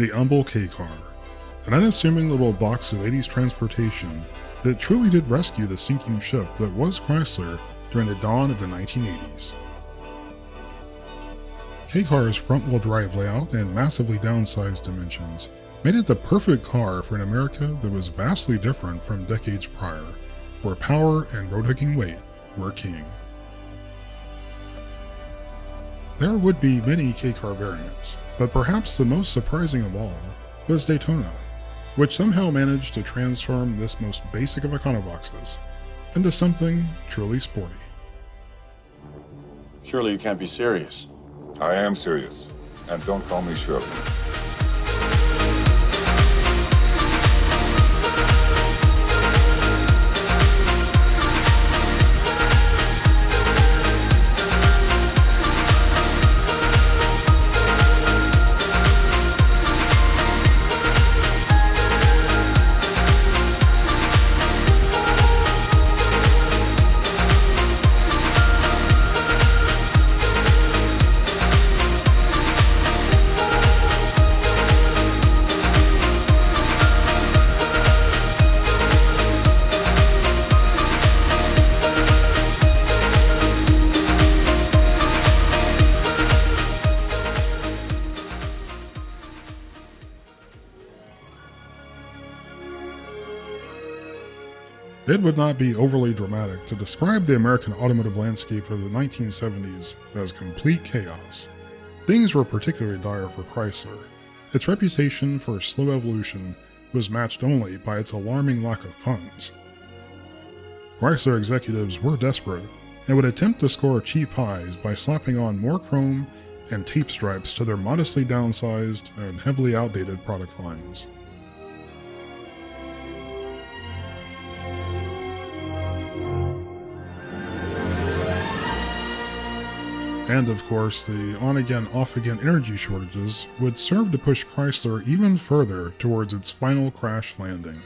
The humble K-Car, an unassuming little box of 80s transportation that truly did rescue the sinking ship that was Chrysler during the dawn of the 1980s. K-Car's front-wheel drive layout and massively downsized dimensions made it the perfect car for an America that was vastly different from decades prior, where power and road-hugging weight were king. There would be many K-Car variants, but perhaps the most surprising of all was Daytona, which somehow managed to transform this most basic of econoboxes into something truly sporty. Surely you can't be serious. I am serious, and don't call me Shirley. It would not be overly dramatic to describe the American automotive landscape of the 1970s as complete chaos. Things were particularly dire for Chrysler. Its reputation for slow evolution was matched only by its alarming lack of funds. Chrysler executives were desperate and would attempt to score cheap highs by slapping on more chrome and tape stripes to their modestly downsized and heavily outdated product lines. And of course, the on-again, off-again energy shortages would serve to push Chrysler even further towards its final crash landing.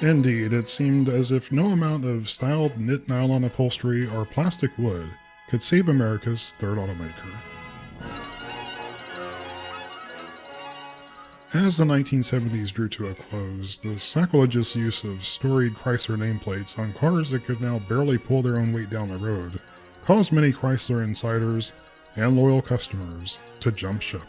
Indeed, it seemed as if no amount of styled knit nylon upholstery or plastic wood could save America's third automaker. As the 1970s drew to a close, the sacrilegious use of storied Chrysler nameplates on cars that could now barely pull their own weight down the road caused many Chrysler insiders and loyal customers to jump ship.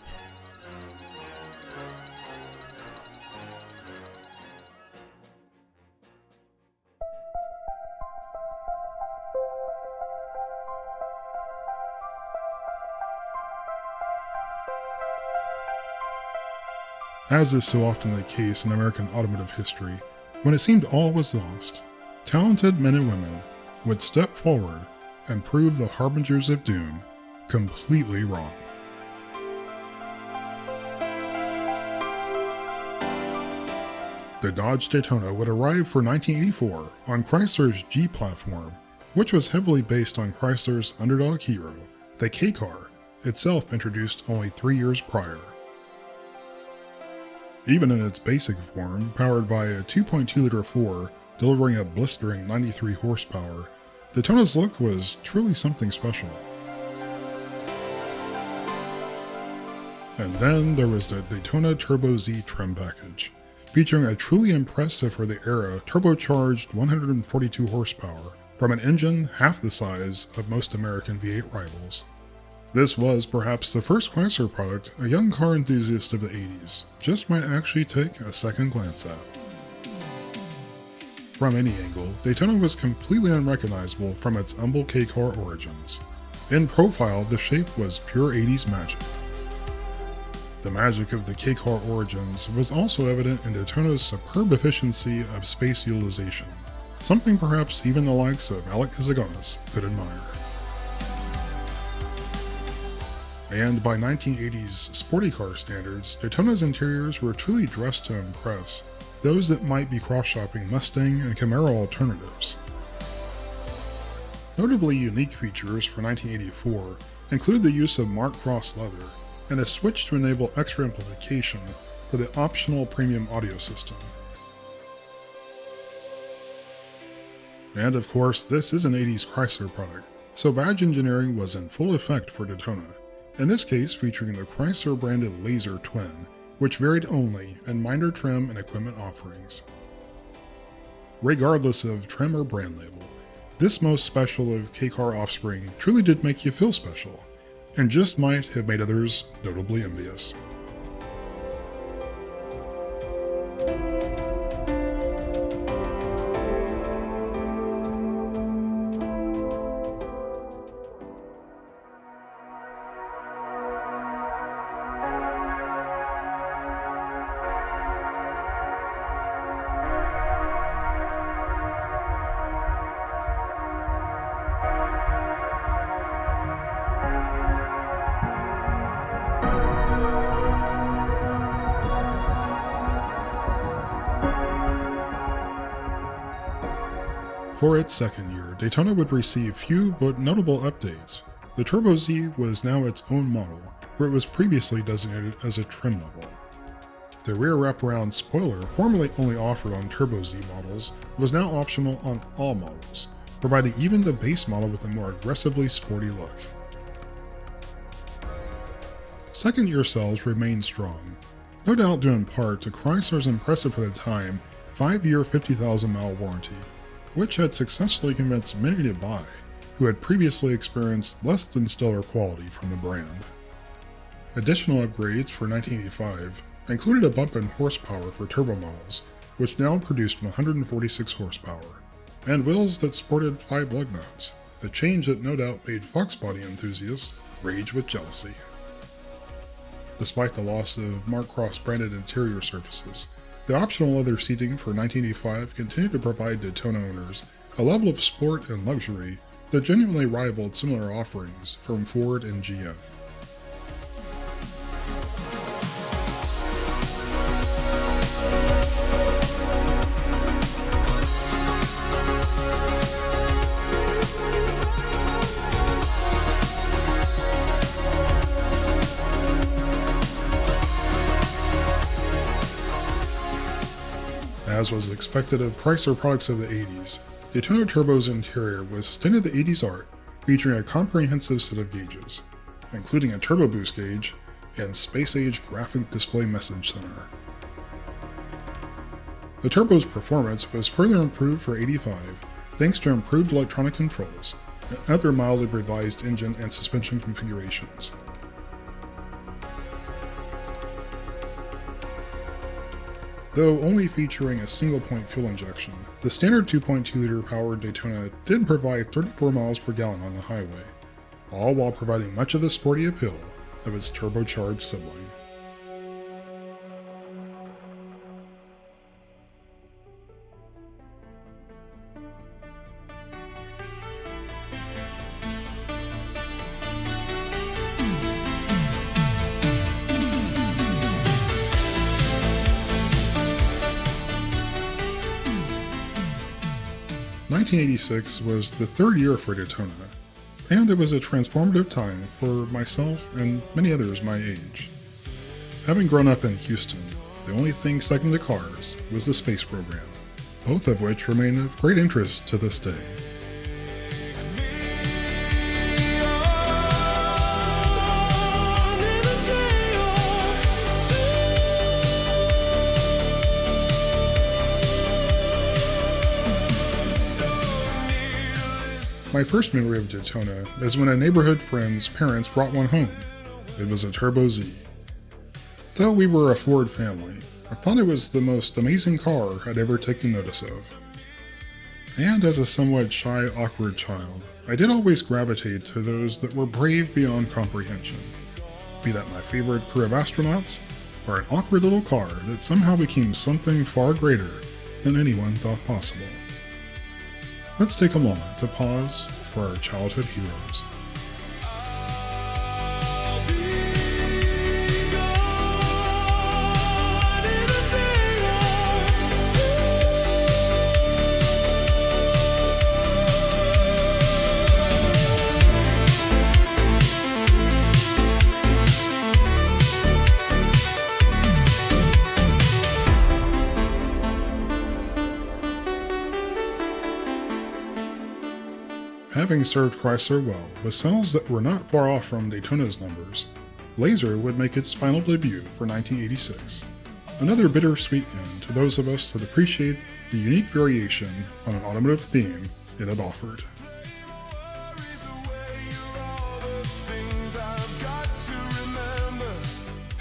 As is so often the case in American automotive history, when it seemed all was lost, talented men and women would step forward and prove the harbingers of doom completely wrong. The Dodge Daytona would arrive for 1984 on Chrysler's G platform, which was heavily based on Chrysler's underdog hero, the K-Car, itself introduced only 3 years prior. Even in its basic form, powered by a 2.2-liter 4 delivering a blistering 93 horsepower, Daytona's look was truly something special. And then there was the Daytona Turbo Z trim package, featuring a truly impressive for the era turbocharged 142 horsepower from an engine half the size of most American V8 rivals. This was perhaps the first Chrysler product a young car enthusiast of the 80s just might actually take a second glance at. From any angle, Daytona was completely unrecognizable from its humble K-Car origins. In profile, the shape was pure 80s magic. The magic of the K-Car origins was also evident in Daytona's superb efficiency of space utilization, something perhaps even the likes of Alec Kazagonis could admire. And by 1980s sporty car standards, Daytona's interiors were truly dressed to impress those that might be cross-shopping Mustang and Camaro alternatives. Notably unique features for 1984 include the use of Mark Frost leather and a switch to enable extra amplification for the optional premium audio system. And of course, this is an 80s Chrysler product, So badge engineering was in full effect for Daytona, in this case featuring the Chrysler branded Laser Twin, which varied only in minor trim and equipment offerings. Regardless of trim or brand label, this most special of K-car offspring truly did make you feel special, and just might have made others notably envious. For its second year, Daytona would receive few but notable updates. The Turbo Z was now its own model, where it was previously designated as a trim level. The rear wraparound spoiler, formerly only offered on Turbo Z models, was now optional on all models, providing even the base model with a more aggressively sporty look. Second year sales remained strong, no doubt due in part to Chrysler's impressive for the time 5-year 50,000-mile warranty, which had successfully convinced many to buy, who had previously experienced less than stellar quality from the brand. Additional upgrades for 1985 included a bump in horsepower for turbo models, which now produced 146 horsepower, and wheels that sported 5 lug nuts, a change that no doubt made Fox body enthusiasts rage with jealousy. Despite the loss of Mark Cross branded interior surfaces, the optional leather seating for 1985 continued to provide Daytona owners a level of sport and luxury that genuinely rivaled similar offerings from Ford and GM. As was expected of Chrysler products of the 80s, Daytona Turbo's interior was state-of-the-80s art, featuring a comprehensive set of gauges, including a turbo boost gauge and space-age graphic display message center. The Turbo's performance was further improved for 85 thanks to improved electronic controls and other mildly revised engine and suspension configurations. Though only featuring a single-point fuel injection, the standard 2.2-liter powered Daytona did provide 34 miles per gallon on the highway, all while providing much of the sporty appeal of its turbocharged sibling. (1986) was the third year for Daytona, and it was a transformative time for myself and many others my age. Having grown up in Houston, the only thing second to cars was the space program, both of which remain of great interest to this day. My first memory of Daytona is when a neighborhood friend's parents brought one home. It was a Turbo Z. Though we were a Ford family, I thought it was the most amazing car I'd ever taken notice of. And as a somewhat shy, awkward child, I did always gravitate to those that were brave beyond comprehension, be that my favorite crew of astronauts, or an awkward little car that somehow became something far greater than anyone thought possible. Let's take a moment to pause for our childhood heroes. Having served Chrysler well, with sales that were not far off from Daytona's numbers, Laser would make its final debut for 1986. Another bittersweet end to those of us that appreciate the unique variation on an automotive theme it had offered.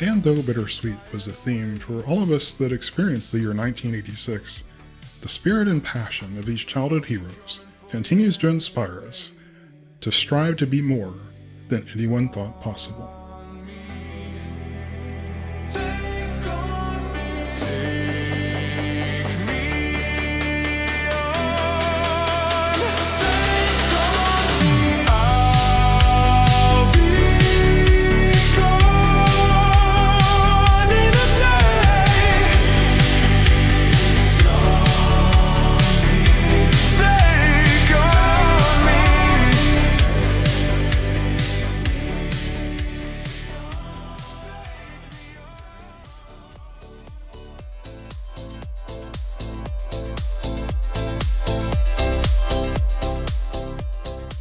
And though bittersweet was the theme for all of us that experienced the year 1986, the spirit and passion of these childhood heroes continues to inspire us to strive to be more than anyone thought possible.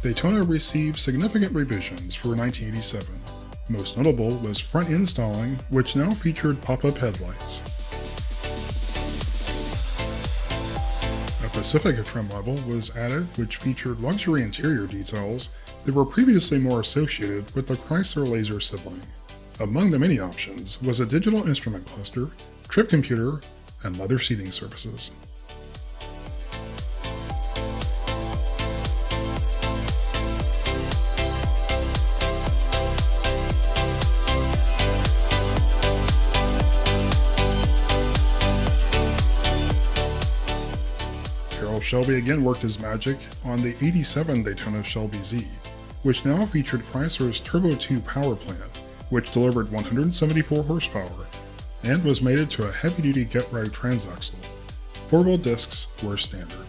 Daytona received significant revisions for 1987. Most notable was front-end styling, which now featured pop-up headlights. A Pacifica trim level was added, which featured luxury interior details that were previously more associated with the Chrysler Laser sibling. Among the many options was a digital instrument cluster, trip computer, and leather seating surfaces. Shelby again worked his magic on the 87 Daytona Shelby Z, which now featured Chrysler's Turbo 2 power plant, which delivered 174 horsepower and was mated to a heavy-duty get-right transaxle. Four-wheel discs were standard.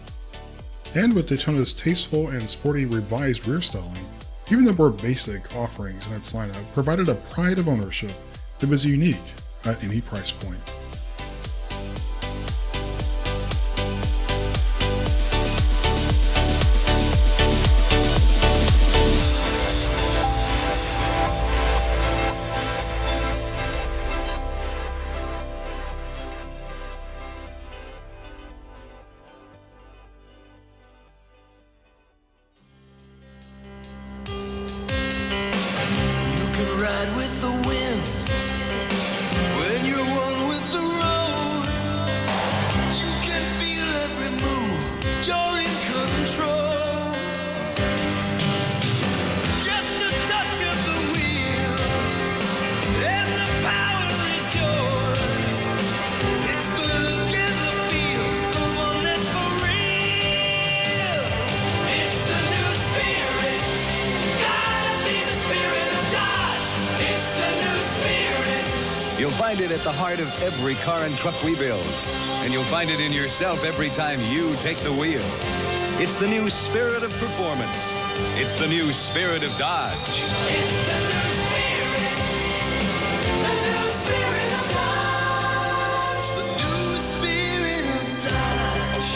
And with Daytona's tasteful and sporty revised rear styling, even the more basic offerings in its lineup provided a pride of ownership that was unique at any price point. Ride with the wind when you're one with the road. You can feel every move, you're in control. Just a touch of the wheel and the power is yours. It's the look and the feel, the one that's for real. It's the new spirit, gotta be the spirit of Dodge. It's the new spirit. You'll find it at the heart of every car and truck we build. And you'll find it in yourself every time you take the wheel. It's the new spirit of performance. It's the new spirit of Dodge. It's the new spirit. The new spirit of Dodge. The new spirit of Dodge.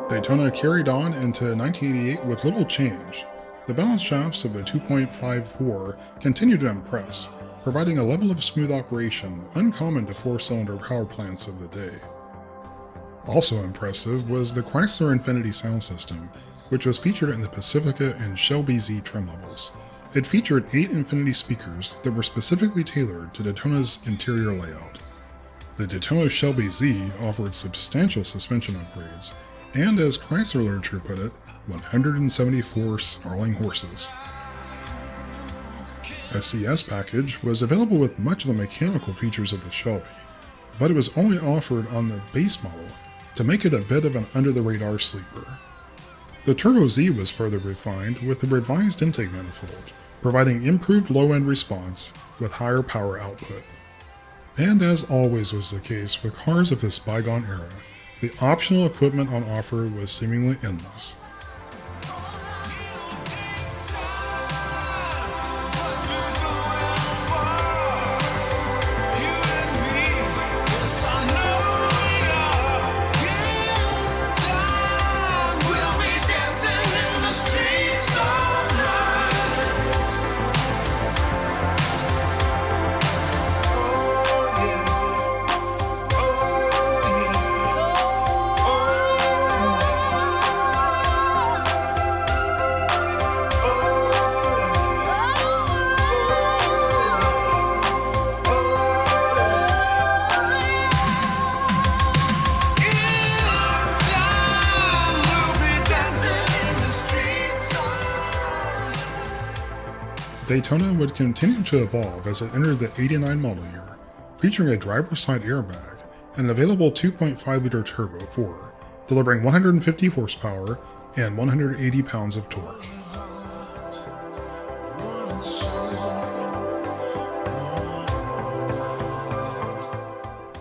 Daytona carried on into 1988 with little change. The balance shafts of the 2.54 continued to impress, providing a level of smooth operation uncommon to four-cylinder power plants of the day. Also impressive was the Chrysler Infinity sound system, which was featured in the Pacifica and Shelby Z trim levels. It featured 8 Infinity speakers that were specifically tailored to Daytona's interior layout. The Daytona Shelby Z offered substantial suspension upgrades, and as Chrysler literature put it, 174 snarling horses. A CS package was available with much of the mechanical features of the Shelby, but it was only offered on the base model to make it a bit of an under-the-radar sleeper. The Turbo Z was further refined with a revised intake manifold, providing improved low-end response with higher power output. And as always was the case with cars of this bygone era, The optional equipment on offer was seemingly endless. Daytona would continue to evolve as it entered the '89 model year, featuring a driver's side airbag and an available 2.5-liter turbo 4, delivering 150 horsepower and 180 pounds of torque.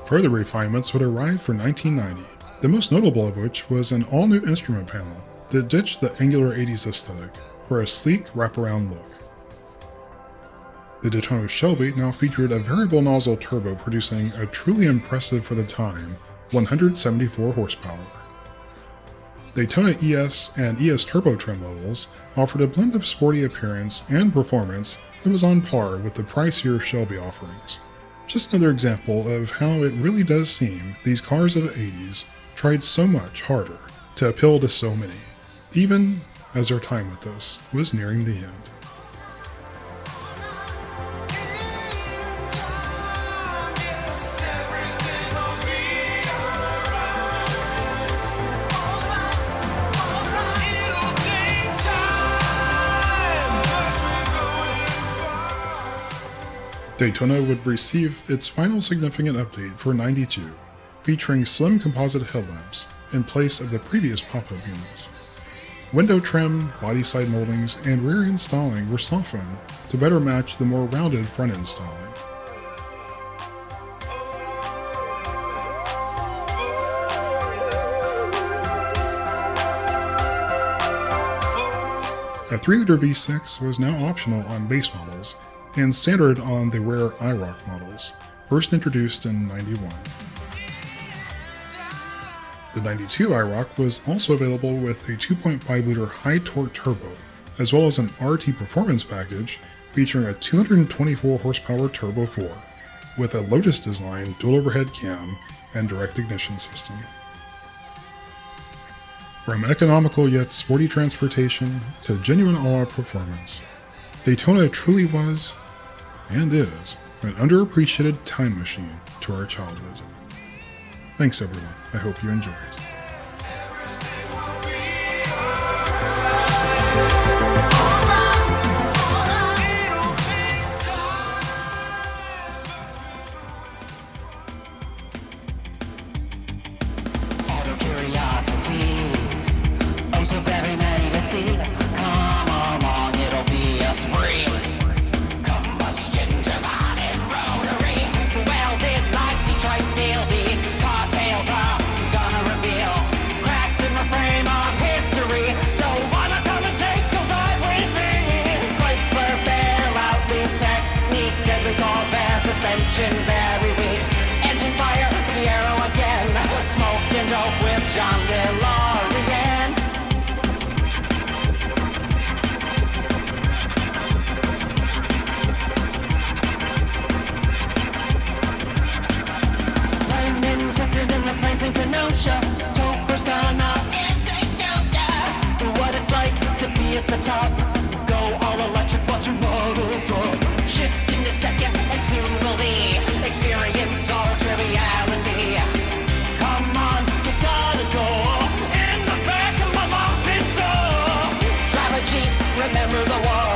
Further refinements would arrive for 1990, the most notable of which was an all-new instrument panel that ditched the angular 80s aesthetic for a sleek wraparound look. The Daytona Shelby now featured a variable nozzle turbo producing a truly impressive for the time 174 horsepower. Daytona ES and ES Turbo trim levels offered a blend of sporty appearance and performance that was on par with the pricier Shelby offerings. Just another example of how it really does seem these cars of the 80s tried so much harder to appeal to so many, even as their time with us was nearing the end. Daytona would receive its final significant update for '92, featuring slim composite headlamps in place of the previous pop-up units. Window trim, body side moldings, and rear end styling were softened to better match the more rounded front end styling. A 3-liter V6 was now optional on base models and standard on the rare IROC models, first introduced in '91. The '92 IROC was also available with a 2.5-liter high-torque turbo, as well as an RT performance package featuring a 224 horsepower Turbo 4, with a Lotus-designed dual overhead cam and direct ignition system. From economical yet sporty transportation to genuine all-out performance, Daytona truly was, and is, an underappreciated time machine to our childhood. Thanks everyone, I hope you enjoyed. Auto curiosities, oh so very many to see. Come along, it'll be a spree. Combustion turbine and rotary, welded like Detroit steel. These cocktails are gonna reveal cracks in the frame of history. So wanna come and take a ride with me? Chrysler bailout lease technique, deadly gold bear suspension, very weak. Engine fire, Piero again. Smoke and dope with John DeLorean. Lightning quicker than the planes in Kenosha. Topher's gonna what it's like to be at the top. Go all electric, watch your models drop. Shift into second and soon will be experience all triviality. Come on, you gotta go in the back of my mom's Pinto. Drive a Jeep, remember the war.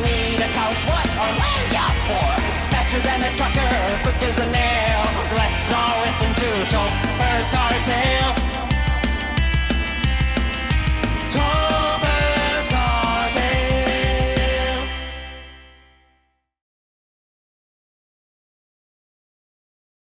Need a couch, what are land yachts for? Faster than a trucker, quick as an air.